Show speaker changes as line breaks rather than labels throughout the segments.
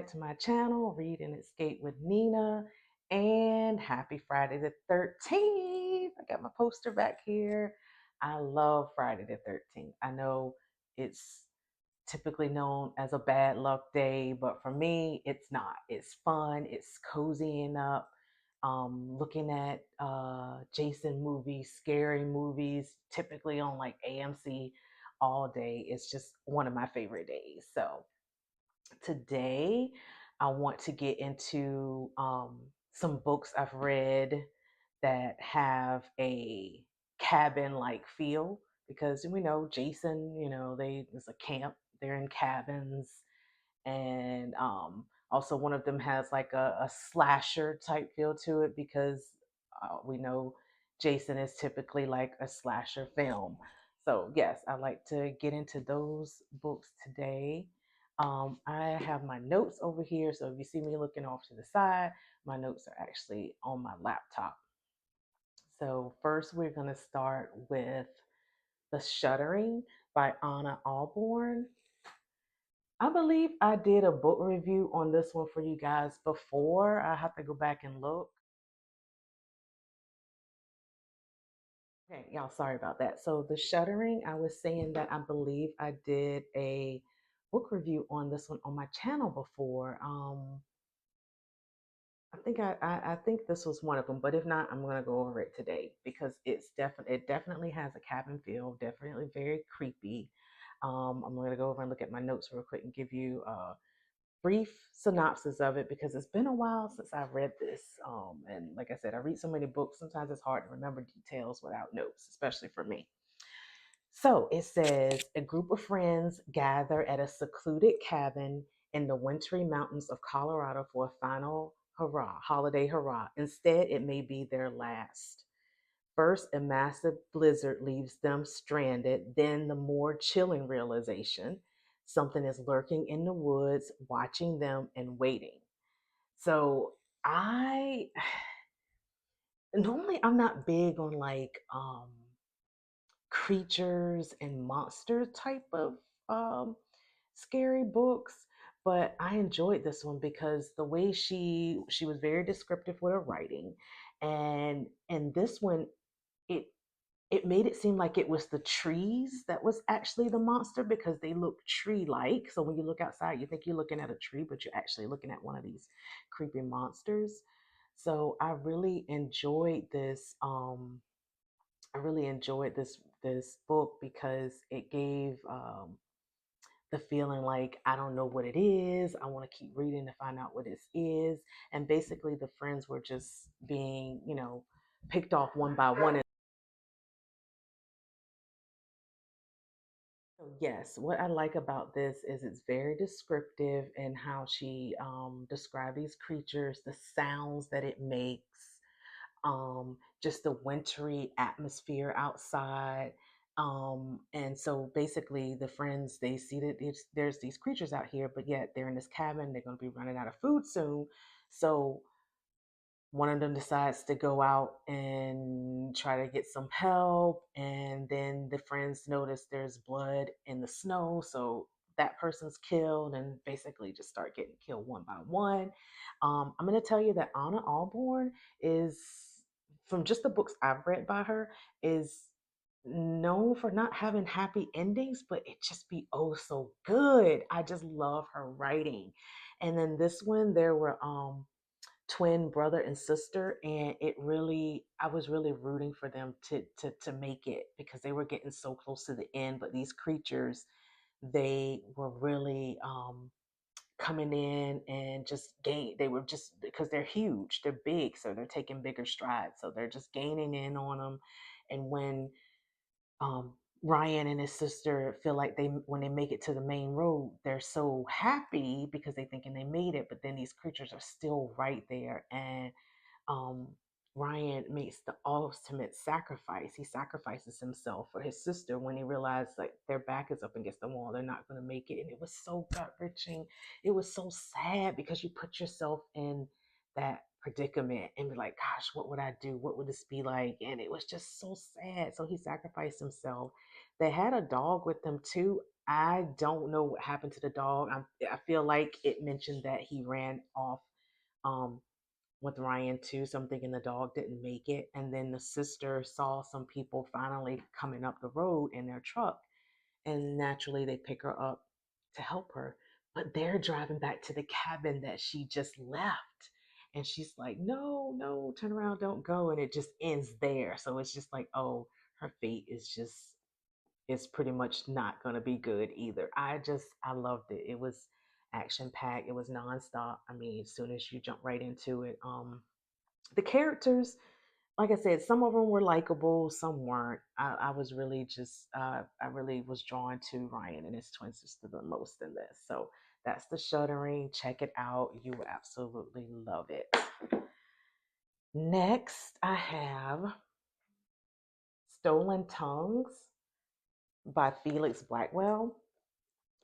back to my channel, Read and Escape with Nina, and happy Friday the 13th. I got my poster back here. I love Friday the 13th. I know it's typically known as a bad luck day, but for me, it's not. It's fun, it's cozying up, looking at Jason movies, scary movies, typically on like AMC all day. It's just one of my favorite days. So today I want to get into some books I've read that have a cabin like feel because we know Jason, it's a camp, they're in cabins, and also one of them has like a slasher type feel to it because we know Jason is typically like a slasher film. So yes, I like to get into those books today. I have my notes over here, so if you see me looking off to the side, my notes are actually on my laptop. So first we're going to start with The Shuttering by Anna Alborn. I believe I did a book review on this one for you guys before. I have to go back and look. Okay, y'all, sorry about that. So, The Shuttering, I was saying that I believe I did a book review on this one on my channel before. I think this was one of them, but if not, I'm gonna go over it today because it definitely has a cabin feel, definitely very creepy. I'm gonna go over and look at my notes real quick and give you brief synopsis of it because it's been a while since I've read this. And like I said, I read so many books, sometimes it's hard to remember details without notes, especially for me. So it says a group of friends gather at a secluded cabin in the wintry mountains of Colorado for a final hurrah, holiday hurrah. Instead, it may be their last. First, a massive blizzard leaves them stranded, then, the more chilling realization something is lurking in the woods, watching them and waiting. So, I normally I'm not big on like creatures and monster type of um, scary books, but I enjoyed this one because the way she was very descriptive with her writing, and this one it it made it seem like it was the trees that was actually the monster because they look tree like. So when you look outside, you think you're looking at a tree, but you're actually looking at one of these creepy monsters. So I really enjoyed this. I really enjoyed this book because it gave the feeling like I don't know what it is. I want to keep reading to find out what this is. And basically, the friends were just being, picked off one by one. So yes, what I like about this is it's very descriptive in how she described these creatures, the sounds that it makes, just the wintry atmosphere outside. And so basically, the friends they see that there's these creatures out here, but yet they're in this cabin. They're going to be running out of food soon. So one of them decides to go out and try to get some help, and then the friends notice there's blood in the snow, so that person's killed and basically just start getting killed one by one. I'm going to tell you that Anna Alborn is, from just the books I've read by her, is known for not having happy endings, but it just be oh so good. I just love her writing. And then this one, there were twin brother and sister, and I was really rooting for them to make it because they were getting so close to the end, but these creatures, they were really coming in and just they were just, because they're huge, they're big, so they're taking bigger strides, so they're just gaining in on them. And when um, Ryan and his sister feel like they when they make it to the main road, they're so happy because they thinking they made it, but then these creatures are still right there, and um, Ryan makes the ultimate sacrifice. He sacrifices himself for his sister when he realized like their back is up against the wall, they're not going to make it, and it was so gut wrenching. It was so sad because you put yourself in that predicament and be like, gosh, what would I do? What would this be like? And it was just so sad. So he sacrificed himself. They had a dog with them too. I don't know what happened to the dog. I feel like it mentioned that he ran off um, with Ryan too. So I'm thinking the dog didn't make it. And then the sister saw some people finally coming up the road in their truck. And naturally, they pick her up to help her. But they're driving back to the cabin that she just left. And she's like, no, no, turn around, don't go. And it just ends there. So it's just like, oh, her fate is just, it's pretty much not going to be good either. I loved it. It was action packed. It was nonstop. I mean, as soon as you jump right into it, the characters, like I said, some of them were likable, some weren't. I was really just, I really was drawn to Ryan and his twin sister the most in this. So that's The Shuddering. Check it out. You will absolutely love it. Next, I have Stolen Tongues by Felix Blackwell.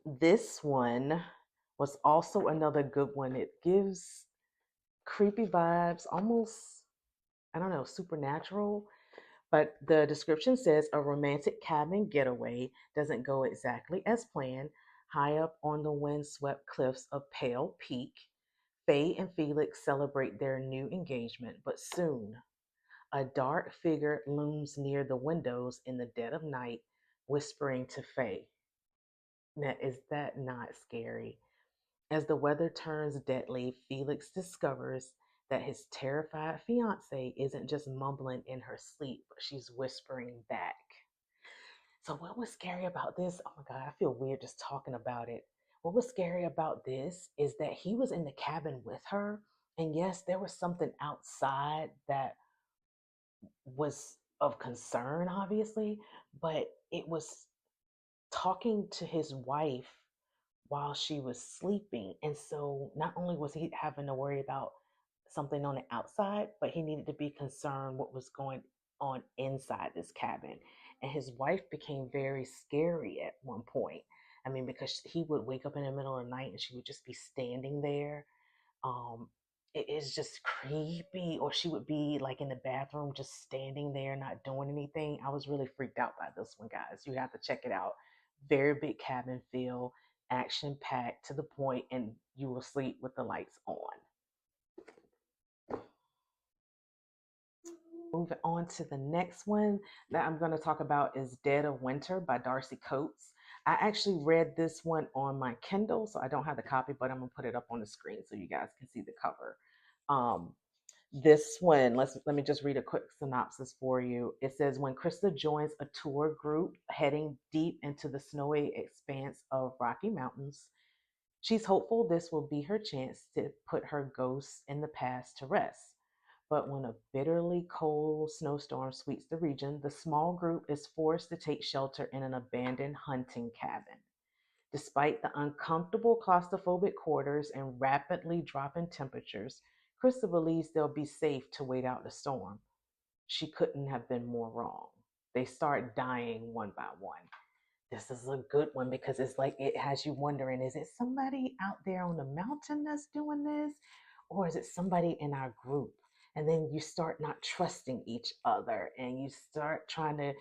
This one was also another good one. It gives creepy vibes, almost, I don't know, supernatural. But the description says a romantic cabin getaway doesn't go exactly as planned. High up on the windswept cliffs of Pale Peak, Faye and Felix celebrate their new engagement, but soon a dark figure looms near the windows in the dead of night, whispering to Faye. Now, is that not scary? As the weather turns deadly, Felix discovers that his terrified fiancée isn't just mumbling in her sleep, but she's whispering back. So, what was scary about this? Oh my God, I feel weird just talking about it. What was scary about this is that he was in the cabin with her. And yes, there was something outside that was of concern, obviously, but it was talking to his wife while she was sleeping. And so not only was he having to worry about something on the outside, but he needed to be concerned what was going on inside this cabin. And his wife became very scary at one point. I mean, because he would wake up in the middle of the night and she would just be standing there. um it is just creepy, or she would be like in the bathroom just standing there not doing anything. I was really freaked out by this one, guys. You have to check it out. Very big cabin feel, action packed to the point, and you will sleep with the lights on. Moving on to the next one that I'm going to talk about is Dead of Winter by Darcy Coates. I actually read this one on my Kindle, so I don't have the copy, but I'm going to put it up on the screen so you guys can see the cover. Um, this one, let me just read a quick synopsis for you. It says, when Krista joins a tour group heading deep into the snowy expanse of Rocky Mountains, she's hopeful this will be her chance to put her ghosts in the past to rest. But when a bitterly cold snowstorm sweeps the region, the small group is forced to take shelter in an abandoned hunting cabin. Despite the uncomfortable claustrophobic quarters and rapidly dropping temperatures, Krista believes they'll be safe to wait out the storm. She couldn't have been more wrong. They start dying one by one. This is a good one because it's like it has you wondering, is it somebody out there on the mountain that's doing this? Or is it somebody in our group? And then you start not trusting each other and you start trying to,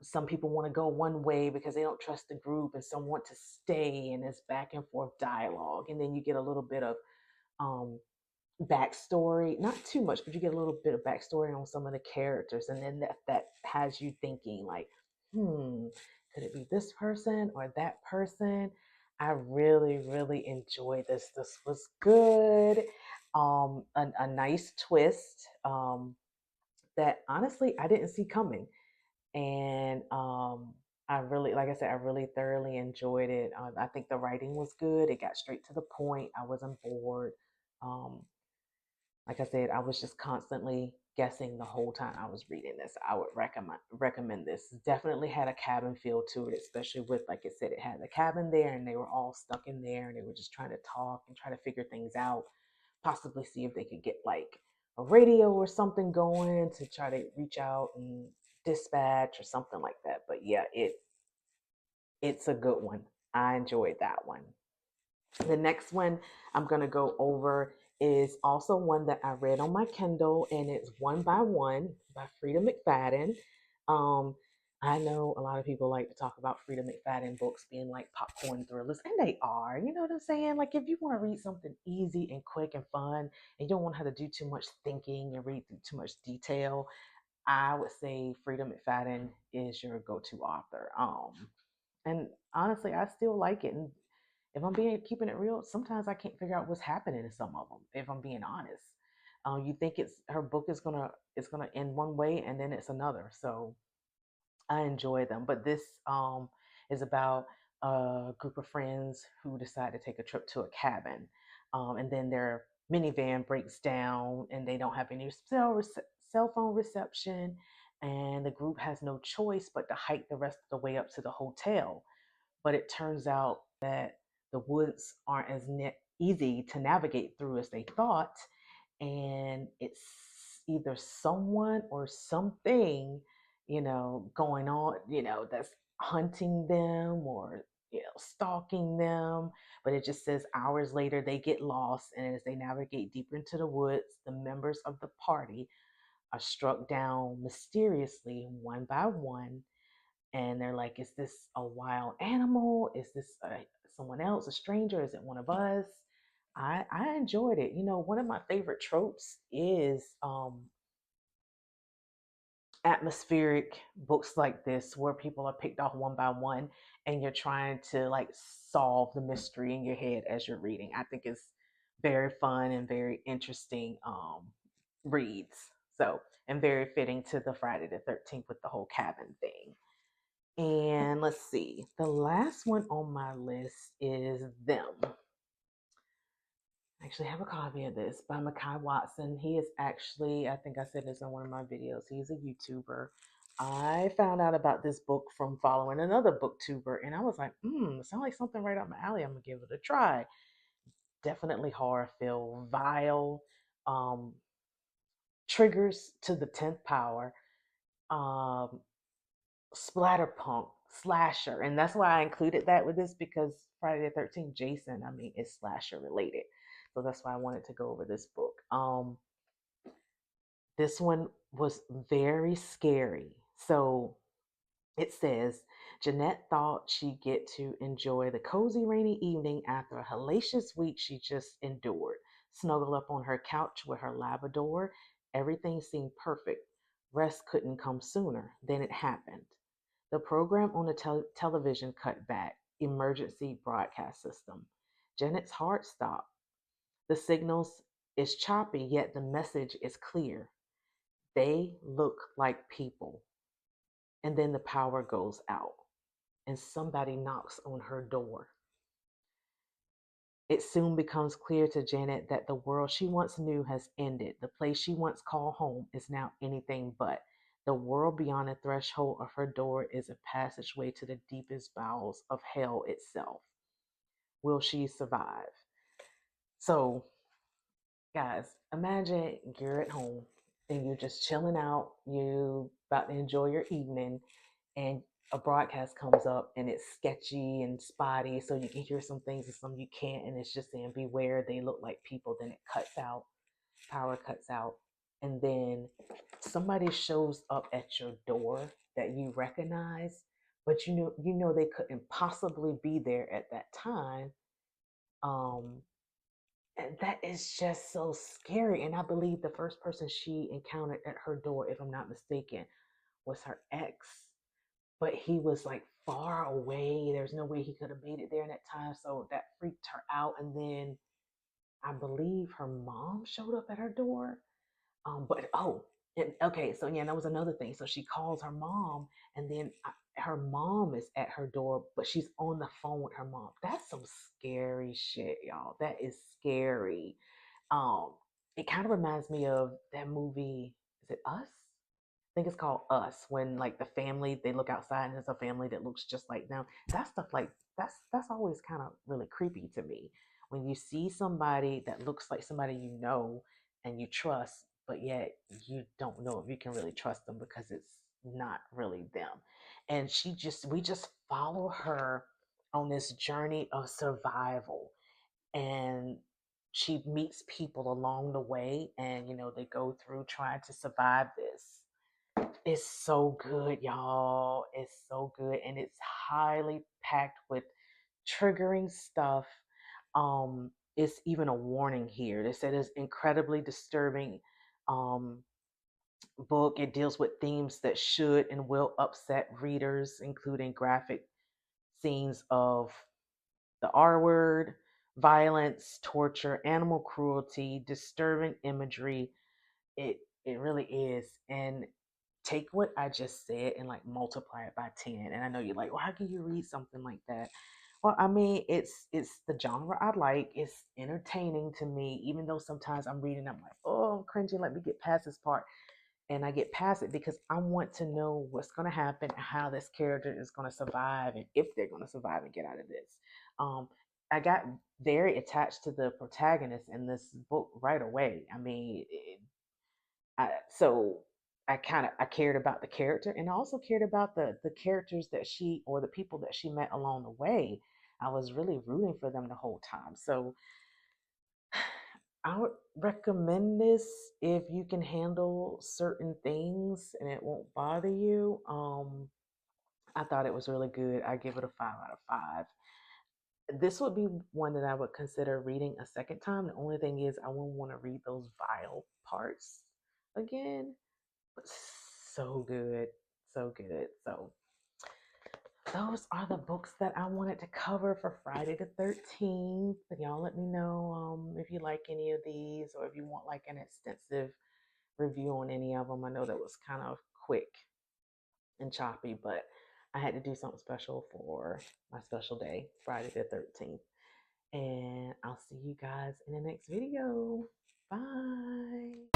some people want to go one way because they don't trust the group, and some want to stay, and it's back and forth dialogue. And then you get a little bit of um, backstory, not too much, but you get a little bit of backstory on some of the characters, and then that has you thinking like, could it be this person or that person? I really, really enjoyed this. This was good. A nice twist that honestly I didn't see coming, and I really, like I said, I really thoroughly enjoyed it. I think the writing was good. It got straight to the point. I wasn't bored. Um, like I said, I was just constantly guessing the whole time I was reading this. I would recommend this. Definitely had a cabin feel to it, especially with, like I said, it had the cabin there and they were all stuck in there and they were just trying to talk and try to figure things out, possibly see if they could get like a radio or something going to try to reach out and dispatch or something like that. But yeah, it's a good one. I enjoyed that one. The next one I'm going to go over is also one that I read on my Kindle, and it's One by One by Frida McFadden. Um, I know a lot of people like to talk about Frida McFadden books being like popcorn thrillers, and they are. You know what I'm saying? Like, if you want to read something easy and quick and fun, and you don't want to have to do too much thinking and read through too much detail, I would say Frida McFadden is your go-to author. And honestly, I still like it. And if I'm being keeping it real, sometimes I can't figure out what's happening in some of them. If I'm being honest, you think it's her book is gonna end one way and then it's another. So I enjoy them. But this is about a group of friends who decide to take a trip to a cabin, and then their minivan breaks down, and they don't have any cell phone reception, and the group has no choice but to hike the rest of the way up to the hotel. But it turns out that the woods aren't as easy to navigate through as they thought, and it's either someone or something, going on, that's hunting them or stalking them. But it just says hours later they get lost, and as they navigate deeper into the woods, the members of the party are struck down mysteriously one by one, and they're like, is this a wild animal? Is this someone else, a stranger? Is it one of us? I enjoyed it. One of my favorite tropes is atmospheric books like this, where people are picked off one by one, and you're trying to like solve the mystery in your head as you're reading. I think it's very fun and very interesting reads. So, and very fitting to the Friday the 13th with the whole cabin thing. And let's see, the last one on my list is Them. I actually have a copy of this by Makai Watson. He is actually, I think I said this in one of my videos, he's a YouTuber. I found out about this book from following another booktuber, and I was like, sounds like something right up my alley. I'm gonna give it a try. Definitely horror feel, vile, um, triggers to the 10th power. Um, splatterpunk slasher, and that's why I included that with this, because Friday the 13th Jason, I mean, is slasher related, so that's why I wanted to go over this book. This one was very scary. So it says, Jeanette thought she'd get to enjoy the cozy rainy evening after a hellacious week she just endured. Snuggle up on her couch with her Labrador. Everything seemed perfect. Rest couldn't come sooner. Then it happened. The program on the television cut back. Emergency broadcast system. Janet's heart stopped. The signals is choppy, yet the message is clear. They look like people. And then the power goes out, and somebody knocks on her door. It soon becomes clear to Janet that the world she once knew has ended. The place she once called home is now anything but. The world beyond the threshold of her door is a passageway to the deepest bowels of hell itself. Will she survive? So, guys, imagine you're at home and you're just chilling out, you about to enjoy your evening, and a broadcast comes up and it's sketchy and spotty, so you can hear some things and some you can't, and it's just saying beware, they look like people. Then it cuts out, power cuts out, and then somebody shows up at your door that you recognize, but you know they couldn't possibly be there at that time. um and that is just so scary. And I believe the first person she encountered at her door, if I'm not mistaken, was her ex, but he was like far away. There's no way he could have made it there in that time. So that freaked her out. And then I believe her mom showed up at her door. But oh, okay. So yeah, that was another thing. So she calls her mom, and then her mom is at her door, but she's on the phone with her mom. That's some scary shit, y'all. That is scary. Um, it kind of reminds me of that movie. Is it Us? I think it's called Us, when like the family, they look outside and there's a family that looks just like them. That stuff, like that's always kind of really creepy to me. When you see somebody that looks like somebody you know and you trust, but yet you don't know if you can really trust them because it's not really them. And we just follow her on this journey of survival, and she meets people along the way, and they go through trying to survive this. It's so good, y'all. It's so good, and it's highly packed with triggering stuff. It's even a warning here. They said it's incredibly disturbing um, book. It deals with themes that should and will upset readers, including graphic scenes of the R word, violence, torture, animal cruelty, disturbing imagery. It really is. And take what I just said and like multiply it by 10. And I know you're like, well, how can you read something like that? Well, I mean, it's the genre I like. It's entertaining to me, even though sometimes I'm reading, I'm like, oh, I'm cringing. Let me get past this part, and I get past it because I want to know what's going to happen, how this character is going to survive, and if they're going to survive and get out of this. Um, I got very attached to the protagonist in this book right away. I mean, so I cared about the character, and I also cared about the characters that she or the people that she met along the way. I was really rooting for them the whole time. So I would recommend this if you can handle certain things and it won't bother you. I thought it was really good. I give it a 5 out of 5. This would be one that I would consider reading a second time. The only thing is, I wouldn't want to read those vile parts again. But so good, so good. So those are the books that I wanted to cover for Friday the 13th. Y'all let me know if you like any of these or if you want like an extensive review on any of them. I know that was kind of quick and choppy, but I had to do something special for my special day, Friday the 13th. And I'll see you guys in the next video. Bye.